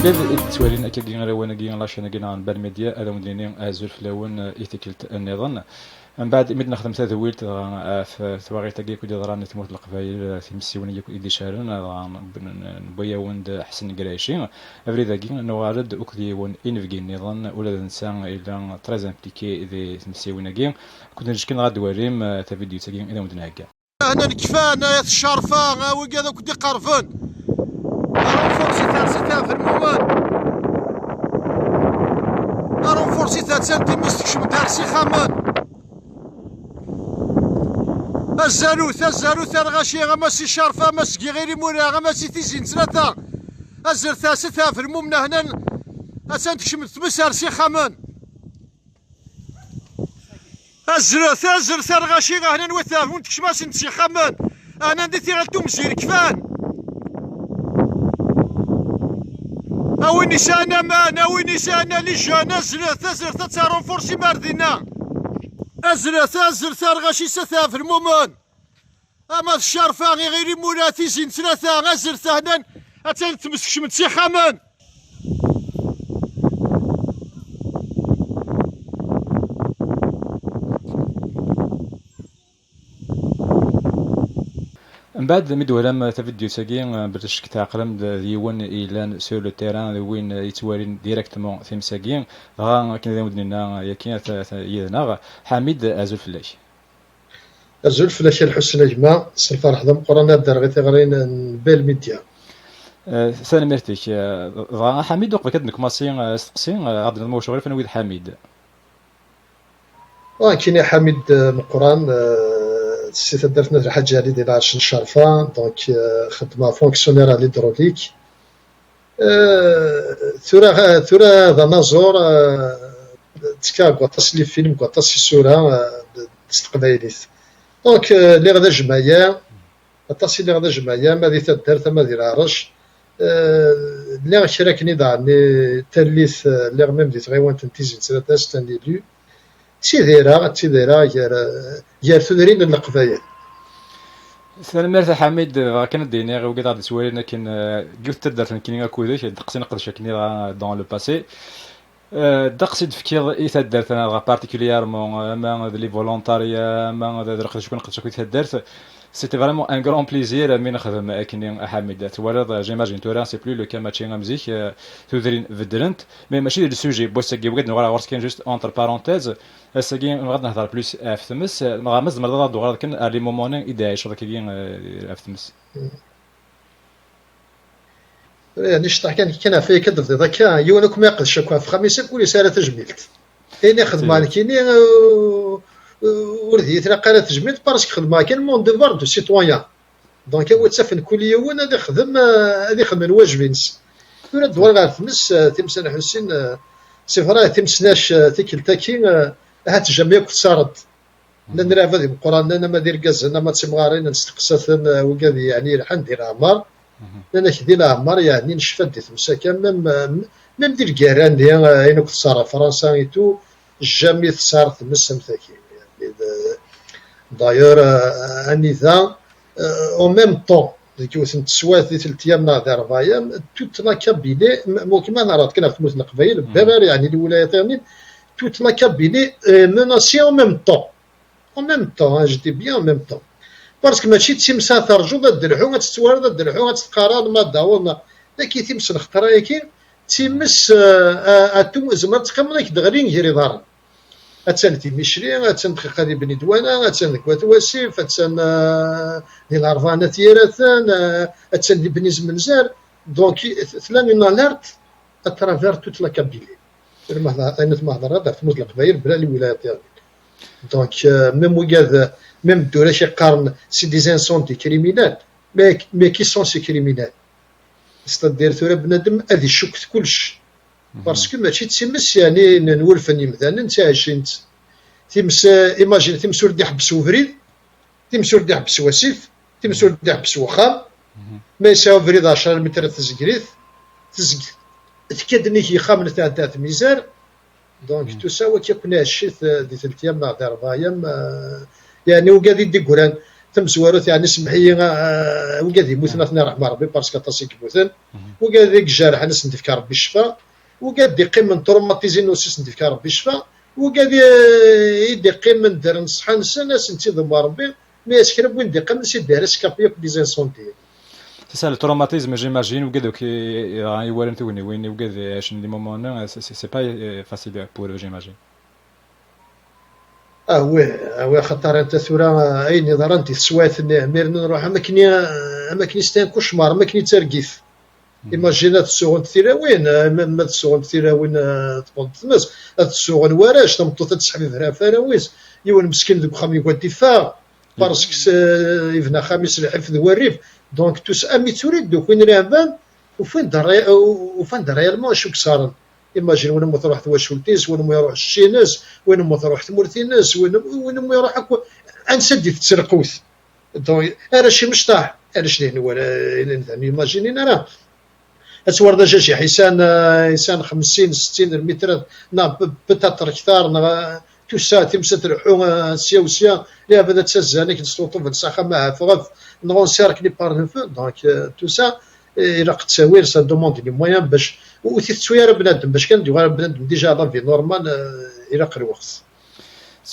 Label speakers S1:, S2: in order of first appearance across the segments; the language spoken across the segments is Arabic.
S1: وكذا تسوالين أكيد غير وانا كي لاشين كي عن بالميديا هذا مدينين أزول في الأول إيتيكلت النظام من بعد مد نخدم تذويل في ثواغي تاكي كودي ضران تموت القبائل في مسيونية كودي شارن نبويا وند حسن قرايشين أفريدا كي نوارد أكدي ون إنفجي النظام ولا الإنسان إلى تريز إمبليكي ذي مسيونية كي كنا نشكين غاد وريم تفيديو تاكي إذا مدنا هكا
S2: هنا الكفان يا الشرفة وكذا كنت قرفن فرصي تاع في الموال أرون فرصي تاع سنتي مستكشف تارسي خامان الزالوث الغاشي غماسي شرفة مسكي غير مولا غماسي تيزين ثلاثة الزرثا ستة في الممنة هنا أسنتكشف تمس أرسي خامان الزرث الغاشي غهنا نوثاه ونتكشف أسنتكشف خامان أنا نديتي غالتو مزير كفان أويني سانا مان أويني سانا لي جان أزرث تارون فورسي ماردينا أزرث الغاشي ستة في المومون أما الشرفة غير مولاتي زين ثلاثة أزرث هنا أتان تمسكش من تسيخامان
S1: من بعد مدولم تفيديو ساكين برتش كتعقلم ديون إيلان سور لو تيران وين يتوالين ديريكتمون ثيم ساكين غا كنا مدننا ياكين يدنا حميد أزول فلاش
S3: أزول فلاش الحسن جماعة سلفار حضم قرانا درغي تغرين بالميديا
S1: سلام مرتيك غا حميد وقبل كدنك ماسين سقسين غادي نمو شغل فين ويد حميد
S3: كاين حميد مقران السيت درتنا الحاجه اللي ديال عرش الشرفه دونك خدمه فونكسيونير على ليدروليك ثورة ذا نازور تكا قطاس لي فيلم قطاس الصوره تستقبايليت دونك لي غدا جمايا قطاس لي غدا جمايا ما دي تدار ثما ديال عرش اللي شراكني دعني تليث اللي غمم ديت غيوان تنتيزين ثلاثه ستان لي تيديرا يا ثدرين القبايل
S1: سلام مرتا حميد كان ديني غير وقيت غادي تسوالينا كاين قلت تدرت كاين كوداش دقسي نقدر كاين دون لو باسي دقسي تفكير اي تدرت انا بارتيكوليرمون ما لي فولونتاريا ما نقدر شكون نقدر كنت تدرت سيتي فريمون ان غران بليزير من نخدم كاين حميد توالد جيماجين تورا سي بلو لو كاماتشي مزيك تدرين فدرنت مي ماشي لو سوجي بوسكي بغيت نغرا ورس كاين جوست اونتر بارونتيز الساكين نغاد نهضر بلوس في تمس مغامز مرضى دوغ كان لي مومون ايداي شرا كاين في تمس
S3: يعني شطح كان في كدف ذاك يونك ما يقدش كوا في خميسه كل سنه تجميلت اني خدمه كاينين وردي تلقى تجميلت باسكو خدمه كاين مون دوفوار دو سيتويان دونك هو تسفن كل يوم هذا يخدم الواجبين ولا دوار غير تمس تمسن حسين سي فرا تمسناش تيكلتاكي هات جميع كتصارد لان راه هذه القران انا ما دير كاز انا ما تسمغارين نستقصث وكذا يعني الحن دير عمار انا كدير عمار يعني نشفد ديت مساكن ميم دير كيران ديال اين كتصار فرنسا ايتو جامي تصار تمس مثاكي يعني دايور انيذا او ميم طون كيوث نتسوات ديال 3 ايام نهار 4 ايام توت لا كابيني كيما نرات كنا في تموت القبايل بغير يعني الولايات يعني توت لا كابيني مناسي او ميم طون je dis bien en même temps parce que ماشي تيمسا ترجو الدرحو غتستوارد الدرحو غتقارن ما داونا لكن تيمس الخطره ياكي تيمس اتم زعما تقمنك دغرين جيري دار اتسان تيمشري اتسان خالي بن دوانا اتسان كوات واسيف اتسان ديال الارفانه تيراتان اتسان بن زمنزار دونك ثلاثه نالرت اترافير توت لا كابيلي انا ما هضر هذا في القبايل بلا الولايات يعني دونك ميم وكاد ميم الدوله شي قارن سي دي انسونتي كريمينال مي كي سون سي كريمينال ستادير ثورا بنادم هذه الشك كلش باسكو ماشي تسمس يعني نولفني مثلا انت عايشين تيمس ايماجين تيمس ولد يحبس وفريد تيمس ولد يحبس واسيف تيمس ولد يحبس وخام ما يساوي فريد 10 متر تسكريث تكدني كي خامن تاع ميزار دونك تساوي كيكون هادشي دي 3 ايام نهار 4 ايام يعني وكادي دي كوران تمزوارات يعني سمحي وقاد يموتنا اثنين رحمة ربي باسكو طاسيك يموتن وقاد ديك الجارح ناس ندفك ربي الشفاء وقاد يقيم من تروماتيزين وسيس ندفك ربي الشفاء وقاد يقيم من دار نصحى ناس نتيضم ربي مي اسكرا وين يقيم نسي دار سكابيا في ديزاين سونتي.
S1: C'est ça le traumatisme, j'imagine, ou que il وين وقاد عشان دي مومون c'est pas facile pour eux, j'imagine.
S3: وي خاطر انت ثورة اين نظرا انت سوات ميرنا نروح اماكن ستان كوشمار اماكن ترقيف ايماجينات السوغن ثيراوين ما السوغن ثيراوين تقول تمس السوغن وراش تمطوط تسحب فيها فراويس يون مسكين ذوك خامي يودي فا باسكو يفنا خامس الحفظ والريف دونك توس امي تريد دوك وين رابان وفين ريالمون شوك صار ايماجين وين ما تروح تواشولتيس وين ما يروح الشيناس وين ما تروح تمورتيناس وين ما يروح هكا انسدي تسرقوث دونك انا شي مشطاح انا شنو ولا ايماجينين انا اتصور دا شي حسان 50 60 متر بتاتر كثار تو ساعه تمسى تروحوا سيا لا بدا تسزانك نسلطوا في الساخه معها فغف نون سيركلي بار فو دونك تو سا الى تساوير سا دوموند لي مويان باش وتسوير بنادم باش كان ديوار بنادم ديجا لا في نورمال الى قري وقت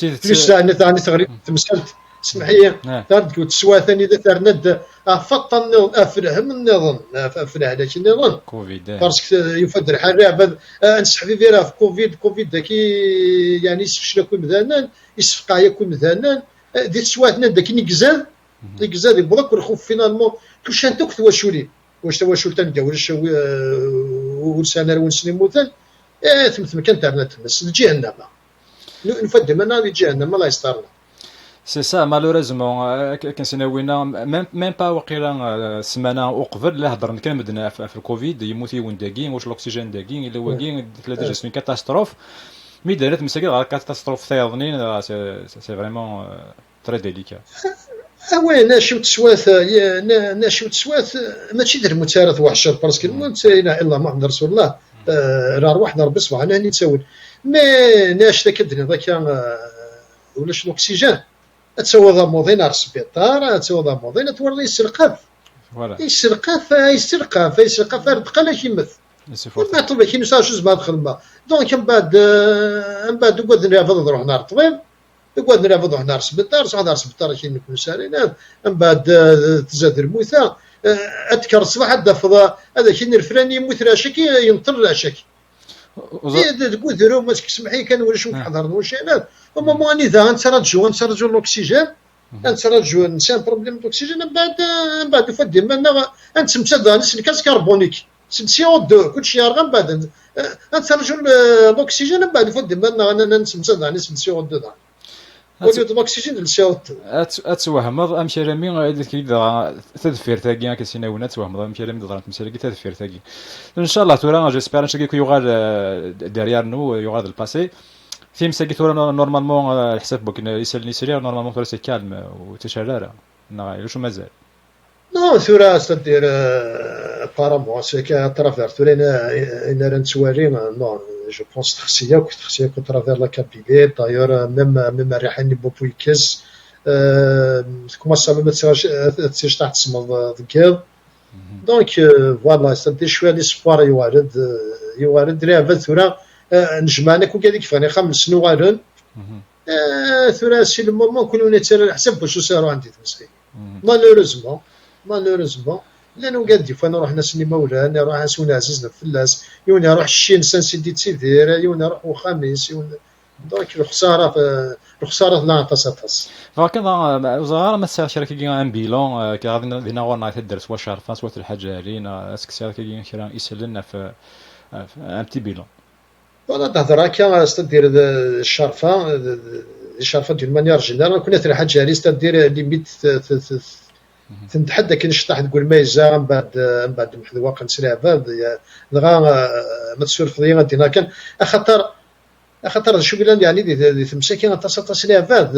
S3: بلوس ثاني تغريب تمثلت اسمح لي تردك تسوى ثاني اذا ترند فطن افرهم النظام افرح لك النظام
S1: كوفيد
S3: باسكو يفدر حال نسحب فيها في كوفيد داكي يعني يسفش لكم مثلا يسفقا يكون مثلا دي تسواتنا داك نكزان يبغاك الخوف فينالمون كلشي انت كتواشولي واش تواشول تلقى ولسانا ونسني موتن ثم كان تاعنا تمس الجهنم نفدم انا لجهنم الله يسترنا.
S1: سي سا مالوريزمون كنسناوينا ميم با وقيلا سمانه وقبل لا هضرنا كان مدنا في الكوفيد يموت يون داكين واش الاكسجين داكين الا واكين ديجا سمي كاتاستروف مي دارت مساكين على كاتاستروف ثايضنين سي فريمون تري ديليكا.
S3: وي ناشي وتسواث ماشي در متارث وحشر باسكو الموت لا اله الا محمد رسول الله راه روحنا ربي سبحانه ني تسول مي ناش كدري ذاك ولاش الاكسجين تسوى ذا موضين على السبيطار تسوى ذا موضين توري يسرقف يسرقف ربقى لا كيمث ما طلب كي نسا جوج بعد خدمه دونك من بعد نقعد نرافض نروح نهار الطبيب نقعد نرافض نروح نهار السبيطار كي نكون سالينا من بعد تزاد الموتى اذكر الصباح الدفضه هذا كي الفلاني يموت راشك ينطر راشك تقول درو ما تسمحي كان ولا شوف حضرنا واش انا وما ماني ذا نترجو الاكسجين نترجو انسان بروبليم الاكسجين من بعد يفدي منا نتمشى ناس الكاس كربونيك سي او 2 كلشي يرغب بعد نترجو الاكسجين من بعد يفدي منا انا نتمشى ناس سي او 2 وجود الاكسجين للساوت
S1: اتوهمض امشي رامي كيدا تدفير تاكي كسيناونا توهمض امشي رامي ضربت مسالي تدفير تاكي ان شاء الله تورا جيسبير نشكي كو يوغال ديريار نو يوغال الباسي في مساكي تورا نورمالمون الحساب بوك يسالني سريع نورمالمون تورا سي كالم وتشراره نا شو مازال
S3: نو ثورا ستدير بارامون سي كا ترافير تورينا ان رنتواري نو جو بونس تخسيه كنت ترافير لا كابيلي دايور ميم ريحاني بوبويكس كما صافي ما تسيرش تحت السما ذكاو دونك فوالا ستدير شويه لي سبوار يوارد راه ثورا نجمعنا كون كذلك فاني 5 سنين غادن ثورا سي المومون كلنا نتسالى حسب واش صاروا عندي تمسكين مالوريزمون لانه قال دي فانا نروح ناس اللي مولانا نروح نسونا عزيزنا الفلاس يون يروح الشين سان سيدي تسيدير يون يروح وخميس يون دونك الخساره لا تصاتص
S1: فكان وزاره ما سير شركه كي ان بيلون كي غادي نورنا تدير سوا شرفه سوا الحاجه علينا اسك سير كي كيرا يسلنا في ان بتي بيلون
S3: ولا تهضر هكا ستدير الشرفه ديال مانيير جينيرال كنا ترى حاجه عليه ستدير ليميت تنتحدى كي نشطح تقول مايزه من بعد محذوق نسرع باب دغا ما تسولف لي غادي كان خاطر شو بلان يعني دي تمسكين تصاتص ليها فاد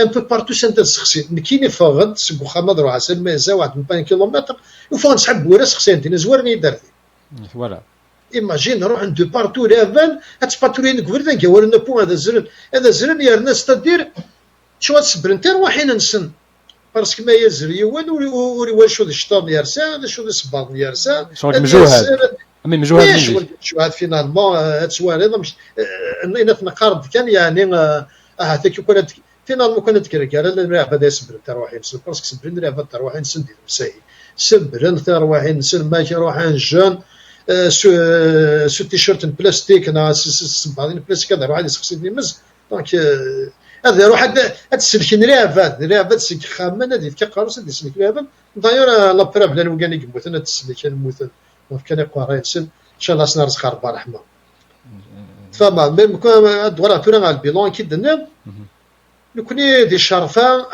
S3: ان بو بارتو سنت سخسي كاين فغد سبو خمد روح سن مايزه 1 كيلومتر وفوق نسحب ولا سخسي انت زوارني درتي
S1: فوالا
S3: ايماجين نروح ندو بارتو لافان هاتباتوري نكبر كي ورنا بو هذا الزرن يا الناس تدير شو سبرنتر واحين نسن باسكو ما يزري يوان وري شو الشطار يرسا شو الصباط يرسا
S1: شغل مجهود امي مجهود
S3: شغل مجهود فينالمون هاد السوالف مش نقارب كان يعني هذاك كانت فينالمون كانت كركاره لا بدا سبرنتر واحين نسن باسكو سبرنتر واحين نسن ديال مساي سبرنتر واحين نسن ماشي واحين جون سو تيشيرت بلاستيك انا بعدين بلاستيك هذا واحد يسقسي مز دونك هذا روح هاد السلكين رافات سلك خامن هذه كقاروس هذه السلك رافات داير لا براب بلا وكان يموت انا السلك الموت كان يقرا رايتسن ان شاء الله سنار زخار برحمه فما ميم دولا تورا على البيلون كي دنا نكوني دي شرفه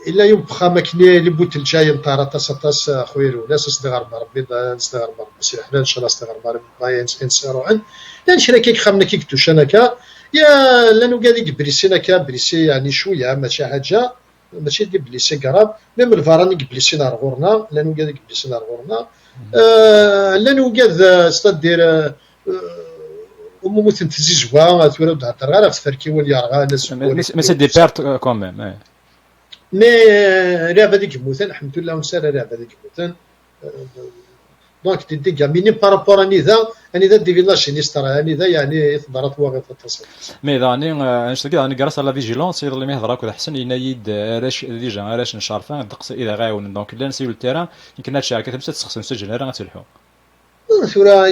S3: الا يوم بخا كني اللي بوت الجاي نطار تاس خويا ولا صدغ ربي صدغ ربي سي حنا ان شاء الله صدغ ربي باين نسيرو عن لان شركه خمنا كي كتوشنكا يا لانو قال بريسينا بريسي يعني شويه ماشي حاجه ماشي دي بليسي كراب ميم الفاراني بليسي نار غورنا لانو قال بليسي نار غورنا لانو قال ستدير وممكن تزيزوا تولد تهضر غير في فركي ولي راه ناس
S1: مي سي دي بيرت كوميم
S3: مي لعبه ديك موتان الحمد لله ونسال لعبه ديك موتان دونك تدي كاميني بارابور اني ذا دي فيلاج نيسترا اني ذا يعني ثمرات واغي التصوير
S1: مي داني اش تلقى راني قراص على فيجيلونس اللي ما يهضر هكا حسن ينايد راش ديجا راش نشارفان دقس اذا غاون دونك لا نسيو التيران يمكن هاد الشركه تمشي تسخص مسجل راه غتلحو
S3: ثورة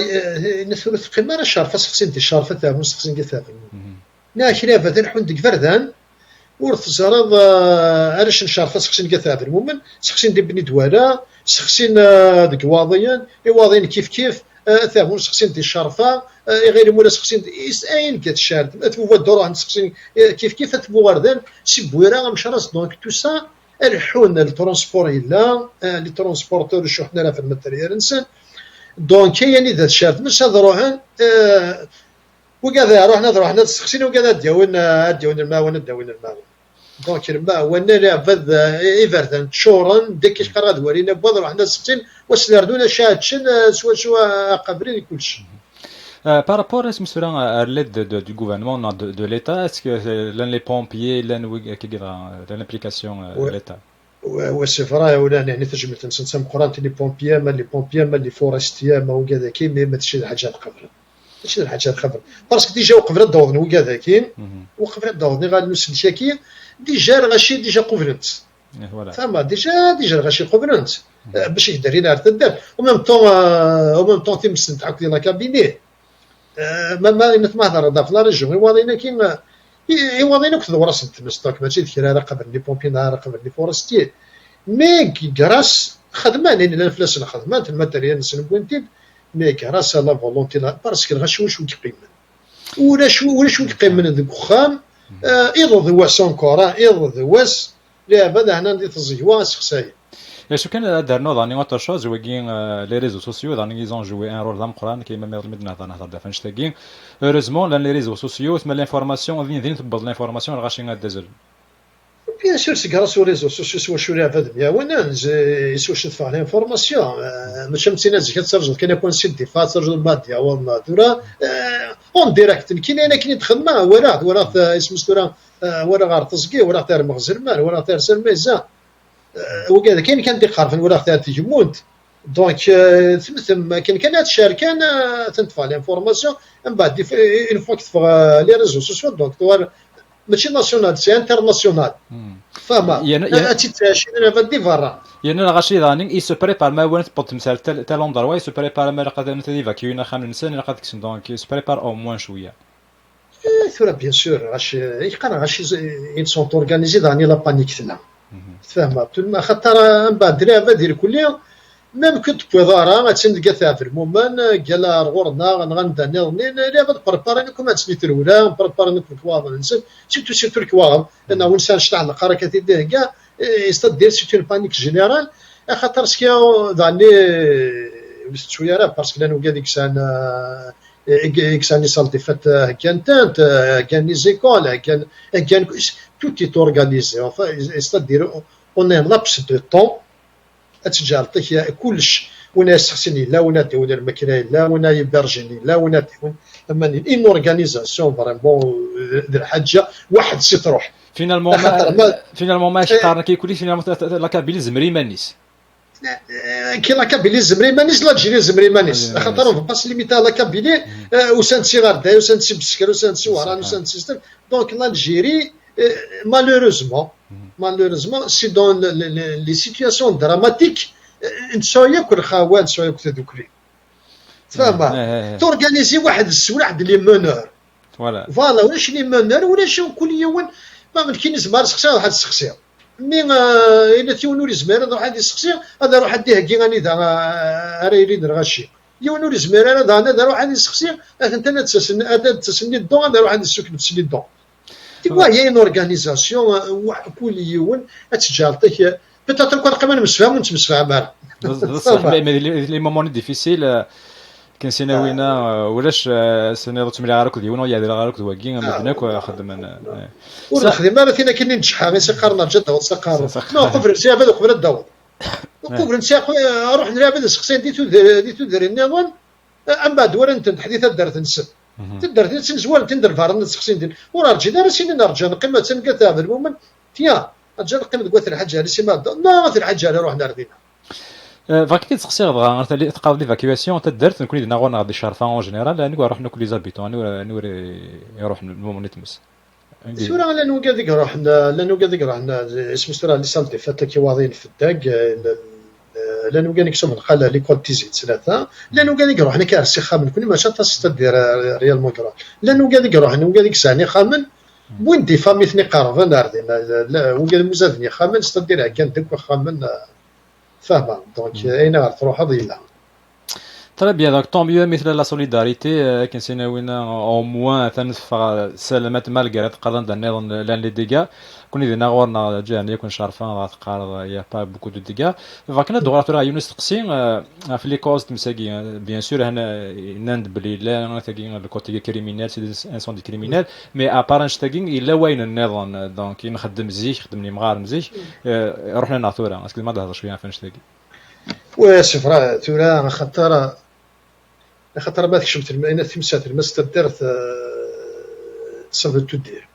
S3: نسورة تقيم راه الشارفه سخسين دي شارفه تاعهم سخسين كثافه ناشري فدان حندك فردان ورث زراد علاش نشارفه سخسين كثافه المهم سخسين دي بني دواله سخسين ديك واضيين كيف ثامون سخسين دي الشرفه غير مولا سخسين اين كتشارد تبوا الدور عند سخسين كيف تبوا وردان سي بويرا مشراس دونك تو سا الحون الترونسبور الا لي ترونسبورتور شو حنا راه في الماتيريال انسان دونك يعني ذات شارد مش هذا روحن وكذا روحنا سخسين وكذا داون الماء داون الماء دونك الماء وانا لا فذ ايفرتن تشورن ديك قراد ورينا بوض روحنا سخسين وسلاردونا شاتشن سوا قبرين كلشي
S1: par rapport à ce monsieur à l'aide du gouvernement de l'État est-ce que les pompiers l'implication de l'État
S3: والسفراء ولا يعني تجمل تنسم قران لي بومبيا ما لي فورستيا ما وكذا كي ما تشي الحاجات قبل ماشي الحاجات قبل باسكو ديجا وقفنا الدور وكذا كاين وقفنا الدور غادي نسل شاكي ديجا غاشي ديجا قبلت فما ديجا غاشي قبلت باش يقدر ينار تدار وميم طون تيمس نتاعك ديال كابيني ما هضر هذا في لا ريجيون واضينا كاين يواضينا كثر راس تمستوك ماشي ذكر راه قبل لي بومبي نهار قبل لي فورستي مي كراس خدمه لان الفلاس خدمه الماتيريال نسن بوينتيد مي كراس لا فولونتي باسكو غاشي واش كيقيم ولا شو كيقيم من ذاك الخام يضو ذواس انكورا يضو ذواس لا بدا هنا ندي تزيوا سخساي
S1: شو كان دارنا داني اوتر شوز وكين لي ريزو سوسيو داني ils ont joué un rôle dans Coran كيما مدنا نهضر فاش تاكين heureusement لان لي ريزو سوسيو تما لانفورماسيون فين تبض لانفورماسيون غاشي غادزل
S3: بيان سور سي غراس او ريزو سوسيو سوا شو راه فاد يا وانا يسوا شفع لانفورماسيون ماشي مسينا زيك تسرجل كاين يكون سيدي فاترجل ماديا والله دورا اون ديريكت كاين تخدمه ولا اسم ستورا ولا غار تسقي ولا تير مغزل مال ولا تير سلميزا وكذا كان ديقار ولا تاع تجمونت دونك ثم كان هاد الشركه تنتفع لانفورماسيون من بعد اون فوا كتفغ لي ريزو سوسيو دونك ماشي ناسيونال سي انترناسيونال فما تيتاشي انا فدي فرا
S1: يعني غاشي داني اي سو بريبار ما وين تبط مثال تاع لوندروا اي سو بريبار ما قادر نتيفا كينا خام الانسان اللي قادك دونك سو بريبار او موان شويه
S3: ثورا بيان سور غاشي يقرا غاشي ان سون اورغانيزي داني لا بانيك ثنا تفهم ما خاطر من بعد درا دير كليه ميم كنت بوضاره ما تسند كثافر المهم قال غورنا غندني لا بد بريبارينكم هاد سنيت الاولى بريبارينكم كواض نسد سيرتو الكواض لانه انسان شتاع القركه تيديه كاع يستدير سيتو البانيك جينيرال خاطر سكيو داني شويه راه باسكو لانه كاع ديك سنه كان يصلي فات كان لي زيكول كان tout est organisé enfin c'est-à-dire on a un laps de temps تجارتك كلش ونا يسخسني لا ونا ديون المكراي لا ونا يبرجني لا ونا ديون اما ان اورغانيزاسيون فريمون الحاجه واحد سي تروح
S1: فينالمون ماشي قارن كيكولي فينالمون لا كابيلي زمري مانيس
S3: كي لا كابيلي زمري مانيس لا تجري زمري مانيس خاطر باس ليميتا لا كابيلي وسانتسي غرداي وسانتسي بسكر وسانتسي وهران وسانتسي ستر دونك l'Algérie malheureusement c'est dans les situations dramatiques نتساوي كل خوان نتساوي كل دوكري تفهم تورغانيزي واحد السولاح ديال لي مونور فوالا واش لي مونور ولا شو كل يوم ما ممكن يزمر شخصيا واحد الشخصيه مي الا تيونوري زمير هذا واحد الشخصيه هذا روح ديه كي غادي راه يريد الغاشي يونوري زمير هذا روح هذه الشخصيه انت تسني الدون هذا روح السكن تسني الدون تيوا هي ان اورغانيزاسيون كل يوم تجارتك بتاتر كون قبل مسفهم وانت مسفهم
S1: بصح لي مومون ديفيسيل كان سيناوينا ولاش سنه تملي غارك ديونا يا ديال غارك واكين مدناك خدمنا
S3: ونخدم انا فينا كاين نجحها غير سقارنا جد وسقار ما قفر سي هذا قبل الدور قبل نسى اروح نلعب هذا شخصين ديتو دري النظام ام بعد ورا انت حديث درت نسب تدرت نسن زوال تندر فارن شخصين ديال ورا رجي دار سيني نرجع قمه تنقطع بالمومن تيا رجع قمه قوت الحاجه سي ما لا الحاجه روح نردينا
S1: فاكي تسقسي غا تقاض ليفاكيواسيون تدرت نكون دينا غون غادي شارفا اون جينيرال نقول نروح ناكل لي زابيتون نوري يروح المومون يتمس
S3: سورة لانه قاعد يروح لانه قاعد يروح اسم سورة اللي سالتي فات كي واضين في الداق لانه قاعد يكسب القاله ليكول تيزيت ثلاثه لانه قاعد يروح انا كارسي خامن كل ما شاط تستدير ريال مونكرا لانه قاعد يروح انه قاعد يكساني خامن وين دي فامي ثني قارفه ناردين لا وقاعد مزادني خامن استدير كان دك خامن فاهمه دونك اين تروح هذه
S1: Très bien, donc tant mieux مثل لا سوليداريتي كنسيناوينا او موان تنفع سلامات مالغري تقدر النظام لان لي ديغا كون دينا غورنا جاني كون شارفان تقارض يا با بوكو دو ديغا فكنا دوغراتو راه يونس تقسيم في لي كوز تمساكي بيان سور هنا ناند بلي لا تاكي الكوتي كريمينال سي انسون دي كريمينال مي ابارانش تاكي الا وين النظام دونك نخدم زيك خدم لي مغار مزيك رحنا ناثورا اسكو ما تهضر شويه فاش تاكي
S3: وي سفرا ثورا خاطر ما كشمت انا تمسات الماستر درت تصافل تدير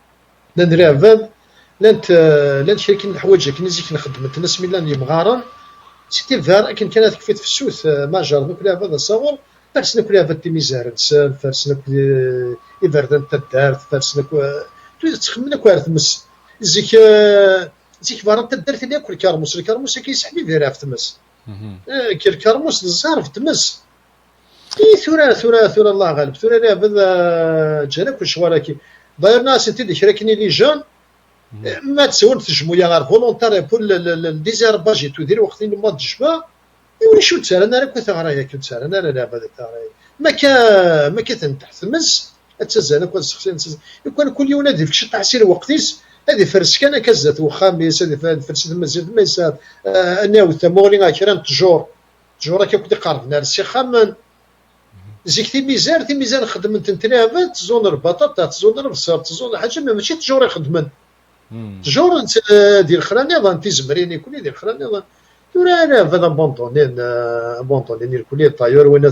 S3: ندير فاب لان شركين الحوايج كي نزيك نخدم الناس ميلان مغارن سيتي فار كانت كفيت في السوث ماجر ناكل هذا صغر فاش ناكل هذا التميزار نسال فاش ناكل يفردن تدار فاش ناكل تخمم ناكل تمس زيك فار تدار في ناكل الكرموس كيسحبي فيها في تمس كي الكرموس الزهر في تمس ثورة الله غالب ثورة لا بدا جانك وشواركي داير ناس انت اللي شراكني لي جون ما تسول تجمعيه غير فولونتاري بول ديزيرباجي تدير وقتين ما تجبا يولي شو تسال انا راك ثغرايا كنت سال انا لا بدا ثغرايا ما كتنتحمس تزال كون شخصيا يكون كل يوم نادي فيك تعسير وقتيس هذه فرس كان كزات وخامس هذه فرس المزيد ما يسال انا وثموري كران تجور كيكون قاربنا السي خامن زيك تي ميزان خدمت نتنافات تزون البطاطا تزون البصر تزون حاجه ماشي تجور يخدمن تجور ديال الخراني تيزمريني كل ديال الخراني انا فدا بونطونين الكليه طايور وانا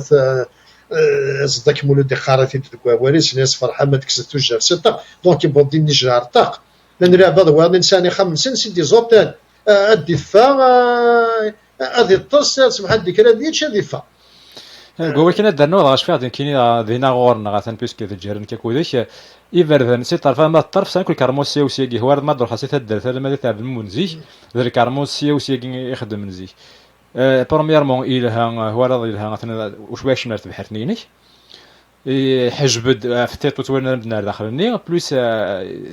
S3: صدق مولود دي خارتي دكواريس ناس فرحه ما تكسدتو جارسه دونك يبغي نجار طاق لان راه هذا هو الانسان خمس سيدي زوطان الدفاع هذه الطس سمح ديك راه ديتش الدفاع
S1: قوي كنا درنا غاش فيها كاين دينا غورنا غاتن بيسك تجرن كيكوديش ايفر سي طرف ما الطرف سانكل كارموسي وسيغي هو ما دروح حسيت الدر هذا ما تاع المنزي ذا كارموسي وسيغي يخدم منزي برومييرمون الها هو راضي لها واش باش نرتب حرتنيني حجبد فتيت وتولنا بنار داخلني بلوس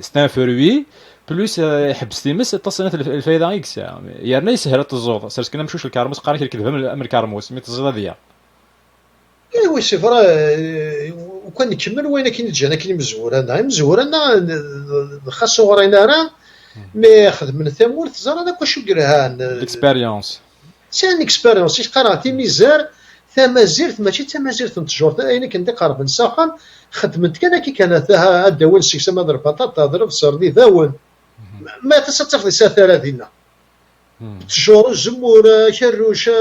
S1: ستان فروي بلوس حبس تيمس تصنت الفايده اكس يعني يسهل التزوض سير كنا نمشيوش للكارموس قاري كيكذب من الكارموس مي تزيد هذيا
S3: ايوا سي فرا وكان نكمل وين كاين جانا كاين مزور انا خاصو ورينا راه مي خدمنا ثمور تزار انا كوش كرهان
S1: الاكسبيريونس
S3: سان اكسبيريونس قراتي ميزار ثمازيرت ماشي ثمازيرت نتجور انا كنت قارب نساخن خدمت كي كانت الدول سيكسا ما ضرب بطاطا ضرب سردي ذاون ما تستفد ساثره دينا تجور الزمور كروشه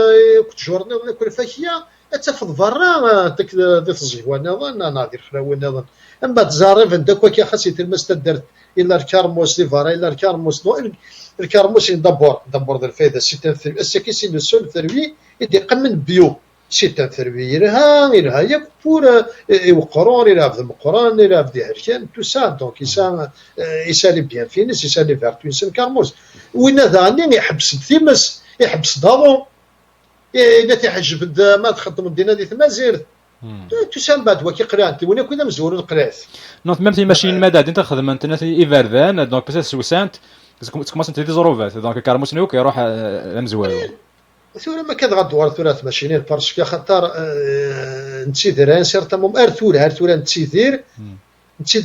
S3: تجورنا كل فاكيه تفض برا ديك الزيوان نظن نادر خراوي نظن اما تزارف عندك وكي خاص يتلمس تدرت الا الكارموس لي فارا الا الكارموس الكارموس دبر ذا الفايده سيتان ثربي السكيسي لو سول ثربي يدي قمن بيو سيتان ثربي يرها يكفور يوقرون يلعب ذا مقران يلعب ذي هركان تو سا دونك يسالي بيان فينس يسالي فيرتو يسال كارموس وين هذا عني يحبس الثيمس يحبس دارو إذا تحجب ما تخدم الدين هذه تمازير تسمى بعد وكي قرات وين كنا مزور القراث
S1: نوت ميم تي ماشين مداد انت خدم انت ايفردان دونك بس سوسانت تكماس انت دي زروفات دونك كارموس نيوك يروح لمزوار
S3: ثورة ما كان غدوار ثلاث ماشينين بارسكو خاطر نتيدير ان سيرتان موم ارثور نتيدير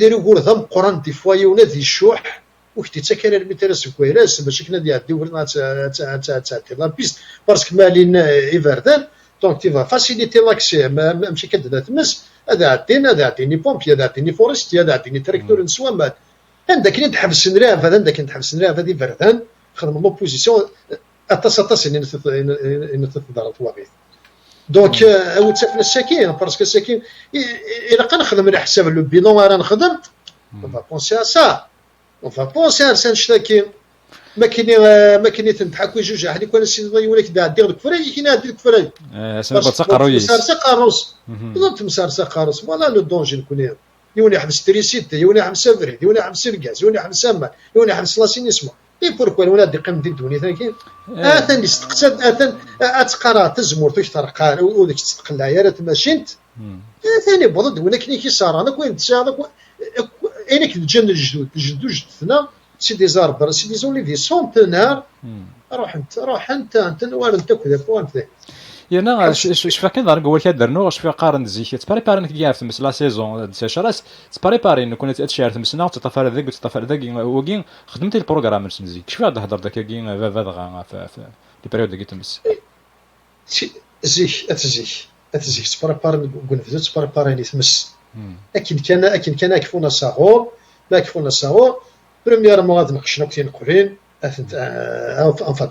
S3: يقول ذم قران دي فواي ونادي الشوح وكتي تاكل الميترس كويراس باش كنا يعدي ورنا تاع لا بيست باسكو مالين ايفردان دونك تي فا فاسيليتي لاكسي ماشي كدنا تمس هذا عطيني بومبي هذا عطيني فورستي هذا عطيني تراكتور نسوا بعد عندك اللي تحبس نراف هذا عندك تحبس نراف هذه فردان خدم لوبوزيسيون اتصاتص ان تضرب واقف دونك او تسافر الساكين باسكو الساكين الا كنخدم على حساب لو بيلون راه نخدم on va penser à ça on va penser à سنشتاكي ما كاين تنضحكوا جوج حنا كنا سيدي ولا كدا دير لك فري كاين دير لك فري
S1: سقرويس
S3: سقروس بالضبط مسارسه ولا لو دونجي نكون يوني حبس تريسيت يوني حبس فري يوني حبس الغاز يوني حبس الماء يوني حبس لاسينيسمو اي بوركو ولا دي قيم ديال الدنيا ثاني اثن استقصد اثن اتقرا تزمر تشترقان وديك تستقلها يا راه ماشينت ثاني بضد ولكن كي صار انا كنت صار انك الجن الجدود جدنا سي دي زاربر سي دي زوليفي سونتينار روح انت نوار انت كذا بوانت
S1: يانا اش فاكين دار نقول كدرنو اش في قارن زيك تبريباري كي عرفت مس لا سيزون دساشراس تبريباري نكون تشارت مسنا تطفر ذاك وتطفر ذاك وكين خدمتي البروغرام نسمزي كيف غاد تهضر داك كين فادغا في لي بيريود كي تمس
S3: زيك تبريباري نقول في تبريباري تمس اكيد كان كيفونا صاغور لا كيفونا صاغور بريمير مو غادي نقشنا كاين قرين ان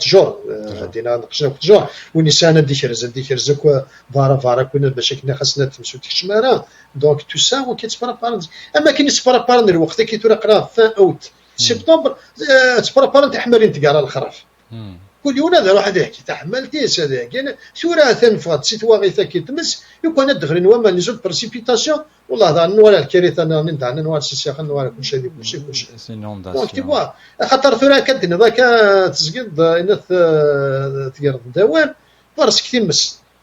S3: جور دينا نقشنا جور ونسان ديكرز فارا كنا باش كنا خاصنا تمشيو ديك الشماره دونك تو سا وكيتبرابار اما كاين تبرابار الوقت كي تقرا فان اوت سبتمبر تبرابار تحمل انت كاع الخراف كل يوم هذا واحد يحكي تحملتي هذا كاين سوره ثنفات سيتواغيثا كي تمس يكون دغرين وما نزول بريسيبيتاسيون والله هذا ولا الكارثه نتاع نوار سيسيخ نوار كلشي
S1: سي نونداسيون
S3: دونك تيوا خاطر ثورة كدنا ذاك تسقط انث تقرض دوام برسك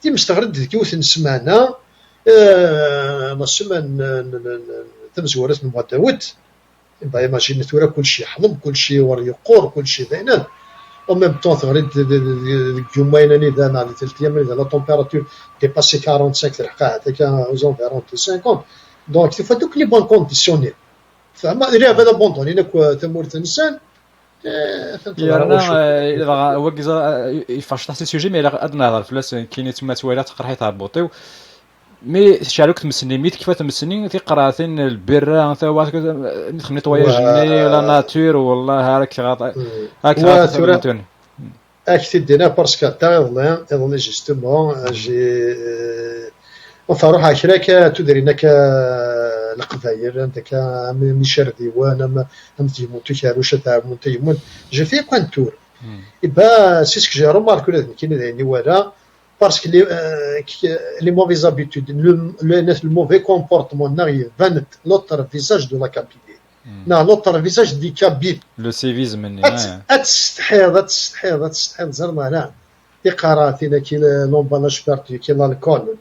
S3: تيمس تغرد كيوث السمانه ما السمان تمزورات من داود باي ماشي ثورة كلشي حضم كلشي وريقور كلشي ذينا en même temps تغرد اليومين اللي دانا على 3 ايام لا تمبيراتور ديباسي 45 تلحقها هذاك اوزون 50 دونك تفا دوك لي بون كونديسيونيل فما راه هذا بونطون الا تمور الانسان
S1: يا هو يفاش تحت السوجي مي ادنا نهضر فلاس كاين تما توالات قرحي تاع بوطيو مي شالوك تمسني ميت كيف تمسني تيقرا ثين البيرا انت واش نخمي طواياج لا ناتور والله هاك
S3: اكيد دينا باسكو تاع والله جوستومون جي وفروح هكاك تدرينك القبايل عندك ميشر ديوان ام تيمون تكاروش تاع مونتيمون جي في كونتور يبا سيسك جي روماركو كاين يعني ولا parce que les mauvaises habitudes, le mauvais comportement n'arrive pas l'autre visage de la capitale. Non, l'autre visage du capitale.
S1: Le sévisme.
S3: تستحيض زرنا تقراتنا كي لومبالاج بارتي كي الكول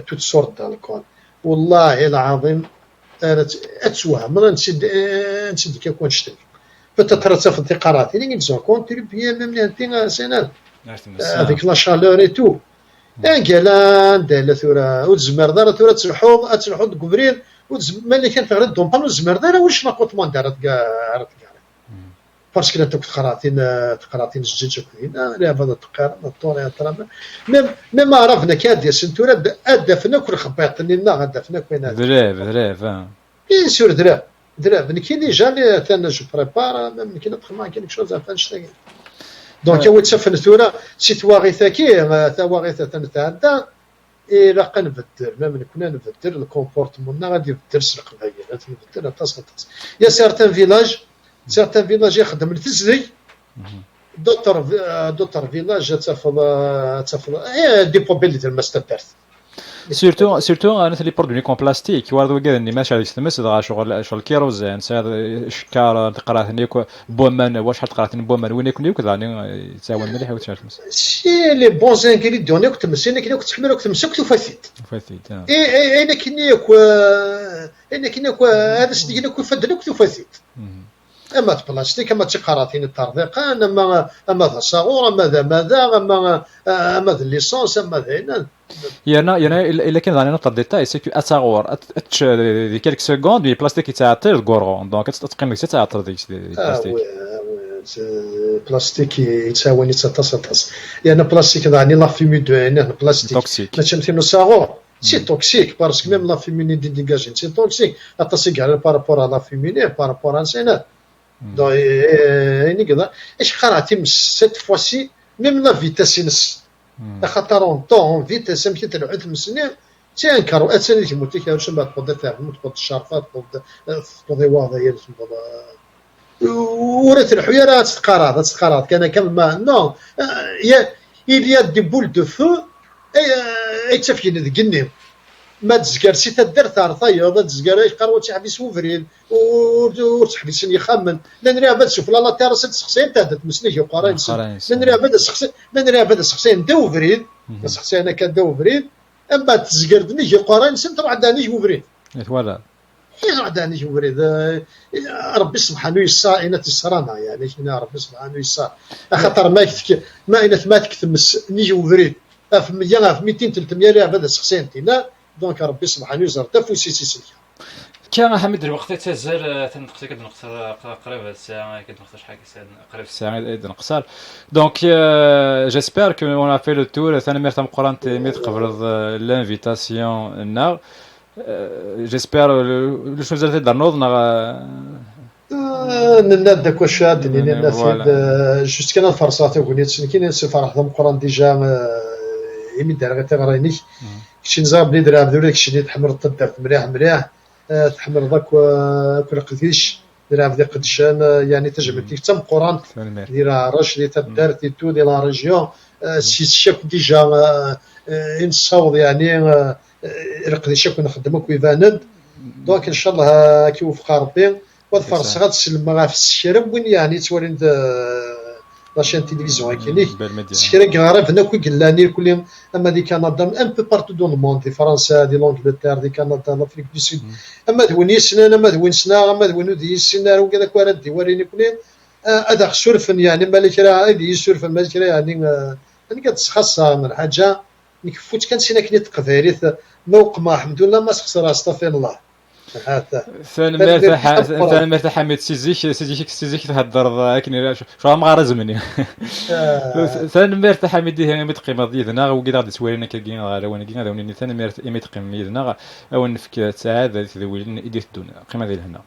S3: توت سورت الكول والله العظيم انا اتوهم انا نسد كي كون شتي فتترصف التقارات اللي نزون كونتريبيي ميم لي سنه هذيك لا شالور اي تو قالان دايره ثوره وتزمر دار ثوره تلحوض كبرير ملي كانت غير الدومبان والزمر دار واش ما كنت ما دارت كاع باسكو انت تقراتين الجديد كاين لا هذا التقرا الطوري ترى ميم عرفنا كادي سنتوره ادفنا كل خبيطني لنا ادفنا كاين
S1: دريف
S3: بيان سور دراب كاين ديجا اللي تانا جو بريبار ميم كاين تخمم كاين شوز فان شتاي دونك هو تسفن ثورة سي تواغيثا كي تواغيثا تنتعدى إلا قنبدل ما من كنا نبدل الكومبورتمون غادي يبدل القبايل نبدل تصل يا سيرتان فيلاج يخدم التزري دوتر فيلاج تفضل دي بوبيليتي المستدرت
S1: سيرتو انا اللي بردوني كون بلاستيك وارد وكذا اني ماشي غادي تمس شغل الكيروزين ساد شكاره تقرات نيكو بومان واش حط قرات بومان وين يكون يكذا يعني تساوي مليح وتشمس
S3: سي لي بون انغريديون ياك تمسينا كي تحمل ياك تمسك تفاسيت اي انا كنيك هذا سيدي كنيك فدلك تفاسيت اما بلاستيك اما تقراطين الترضيقه اما صغور اما الليسونس اما هنا
S1: يانا الا كان ظنينا نطلع ديتاي سي كو اتصور اتش دي كيلك سكوند بي بلاستيك يتعطر الكورون دونك تقيم تعطر ديك البلاستيك
S3: بلاستيك يتساوي تصل يعني بلاستيك يعني لا فيمي دو هنا بلاستيك ما تمثلوا صغور سي توكسيك باسكو ميم لا فيميني دي ديجاجين سي توكسيك اتاسيك على بارابور لا فيميني بارابور انسينا دونك يعني كذا اش قراتي سيت فواسي ميم لا فيتاس ينس خاطر اون طون فيتاس مشي تلعب مسنين تينكرو اتسني تموت كي واش بعد تقدر تعمل تقدر الشرفات تقدر واضيه ورات الحياه تقرات كان كما نو يا دي بول دو فو اي تفين ذقني ما تزكر سي تدير ثارثايض تزكر قروه تحبس وفريد وتحبس يخمن لان راه بدا شوف لا تيرس تسخسين تاع تمسني وقراين لان راه بدا شخصين دو فريد شخصين انا كدو فريد اما تزكردني قراين سنت عندني وفريد
S1: فوالا
S3: عندني وفريد ربي سبحانه يسار اين تسرانا يعني هنا ربي سبحانه يسار خاطر ما اين ما تكتمس نيجي وفريد في 100 في 200 300 راه بدا شخصين تينا دونك ربي سبحانه يزر تفوسي سلك
S1: كان حمد الوقت تزال تنقص كد نقص قريب الساعه كد نقص شحال قريب الساعه نقصر دونك جيسبر كو اون ا في لو تور ثاني مرتم قران تيميت قبل لانفيتاسيون نا جيسبر لو شو زلت دارنوض
S3: نناد داك واش شادني الناس جوست كان الفرصات ونيت كاين فرح ضم قران ديجا يمي دار غير تغريني كشي نزار بلي درا داك الشيء تحمر الطدرت مليح تحمر ذاك كل قديش درا بدا قدشان يعني تجبدتي تم قران ديال راش اللي تدارت تو ديال لا ريجيون سي شاف ديجا انصاوب يعني القديش كنا نخدمو كيفاند دونك ان شاء الله كيوفق ربي والفرصه غتسلم غا في السكرم وين يعني تولي لاشين تيليفزيون كاينين السكرم كنعرف هنا كي قلاني كل اما دي كندا ان بو بارتو دون الموند دي فرنسا دي لونجلتير دي كندا لافريك دو سود اما دوين سنان اما دوين سنا اما دوين دي سنار وكذا كوارد دي وريني كل هذا سورفن يعني مالك راه دي سورفن مالك يعني انا كتخصص من حاجه نكفوت كنسينا كني تقديريت موق ما الحمد لله ما خسر استغفر الله
S1: ثاني مرتاح حميد سيزيك تهضر كني شو ما غارزمني ثاني مرتاح حميد هنا متقيم ديالنا وكذا غادي تسوينا كاين غير وانا كاين هذا ثاني مرتاح متقيم ديالنا ونفك ساعات ذي ذوي ايديت دون قيمه ديال هنا